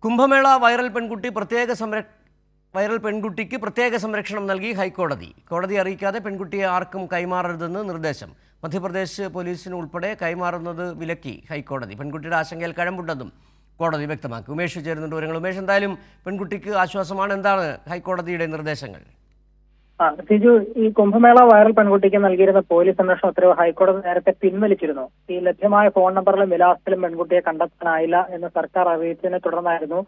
Kumbh Mela viral പെൺകുട്ടിക്ക് പ്രത്യേക സംരക്ഷണം നൽകി ഹൈക്കോടതി. കോടതി അറിയിക്കാതെ പെൺകുട്ടിയെ ആർക്കും കൈമാറരുതെന്ന് നിർദ്ദേശം. മധ്യപ്രദേശ് പോലീസിന് ഉൾപ്പെടെ കൈമാറുന്നത് വിലക്കി ഹൈക്കോടതി. പെൺകുട്ടിയുടെ ആശങ്കയിൽ കഴമ്പുണ്ടെന്നും കോടതി വ്യക്തമാക്കി. ഉമേഷ് ചേരുന്നുണ്ട് വിവരങ്ങൾ. ഉമേഷ്, എന്തായാലും പെൺകുട്ടിക്ക് ആശ്വാസമാണ്. എന്താണ് ഹൈക്കോടതിയുടെ നിർദ്ദേശങ്ങൾ? സിജു, ഈ കുംഭമേള വൈറൽ പെൺകുട്ടിക്ക് നൽകിയിരുന്ന പോലീസ് സംരക്ഷണ ഉത്തരവ് ഹൈക്കോടതി നേരത്തെ പിൻവലിച്ചിരുന്നു. ഈ ലഭ്യമായ ഫോൺ നമ്പറിലും വിലാസത്തിലും പെൺകുട്ടിയെ കണ്ടെത്താനായില്ല എന്ന് സർക്കാർ അറിയിച്ചതിനെ തുടർന്നായിരുന്നു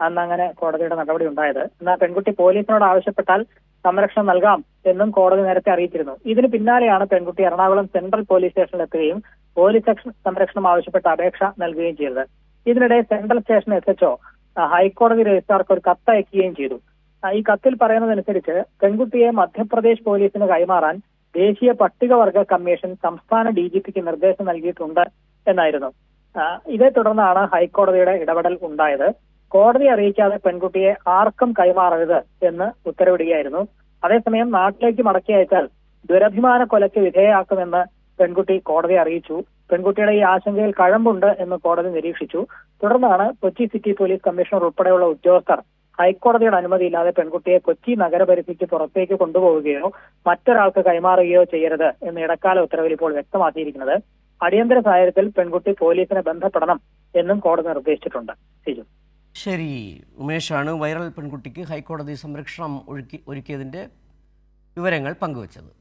അന്ന് അങ്ങനെ കോടതിയുടെ നടപടി ഉണ്ടായത്. എന്നാൽ പെൺകുട്ടി പോലീസിനോട് ആവശ്യപ്പെട്ടാൽ സംരക്ഷണം നൽകാം എന്നും കോടതി നേരത്തെ അറിയിച്ചിരുന്നു. ഇതിന് പിന്നാലെയാണ് പെൺകുട്ടി എറണാകുളം സെൻട്രൽ പോലീസ് സ്റ്റേഷനിലെത്തുകയും പോലീസ് സംരക്ഷണം ആവശ്യപ്പെട്ട അപേക്ഷ നൽകുകയും ചെയ്തത്. ഇതിനിടെ സെൻട്രൽ സ്റ്റേഷൻ SHO ഹൈക്കോടതി രജിസ്ട്രാർക്ക് ഒരു കത്ത് അയക്കുകയും ചെയ്തു. ഈ കത്തിൽ പറയുന്നതനുസരിച്ച് പെൺകുട്ടിയെ മധ്യപ്രദേശ് പോലീസിന് കൈമാറാൻ ദേശീയ പട്ടികവർഗ കമ്മീഷൻ സംസ്ഥാന DGPക്ക് നിർദ്ദേശം നൽകിയിട്ടുണ്ട് എന്നായിരുന്നു. ഇതേ തുടർന്നാണ് ഹൈക്കോടതിയുടെ ഇടപെടൽ ഉണ്ടായത്. കോടതി അറിയിക്കാതെ പെൺകുട്ടിയെ ആർക്കും കൈമാറരുത് എന്ന് ഉത്തരവിടുകയായിരുന്നു. അതേസമയം നാട്ടിലേക്ക് മടക്കി അയച്ചാൽ ദുരഭിമാന കൊലയ്ക്ക് വിധേയയാക്കുമെന്ന് പെൺകുട്ടി കോടതിയെ അറിയിച്ചു. പെൺകുട്ടിയുടെ ഈ ആശങ്കയിൽ കഴമ്പുണ്ട് എന്ന് കോടതി നിരീക്ഷിച്ചു. തുടർന്നാണ് കൊച്ചി സിറ്റി പോലീസ് കമ്മീഷണർ ഉൾപ്പെടെയുള്ള ഉദ്യോഗസ്ഥർ ഹൈക്കോടതിയുടെ അനുമതിയില്ലാതെ പെൺകുട്ടിയെ കൊച്ചി നഗരപരിധിക്ക് പുറത്തേക്ക് കൊണ്ടുപോവുകയോ മറ്റൊരാൾക്ക് കൈമാറുകയോ ചെയ്യരുത് എന്ന് ഇടക്കാല ഉത്തരവിൽ ഇപ്പോൾ വ്യക്തമാക്കിയിരിക്കുന്നത്. അടിയന്തര സാഹചര്യത്തിൽ പെൺകുട്ടി പോലീസിനെ ബന്ധപ്പെടണം എന്നും കോടതി നിർദ്ദേശിച്ചിട്ടുണ്ട്. സിജു, ശരി. ഉമേഷാണ് വൈറൽ പെൺകുട്ടിക്ക് ഹൈക്കോടതി സംരക്ഷണം ഒരുക്കിയതിൻ്റെ വിവരങ്ങൾ പങ്കുവച്ചത്.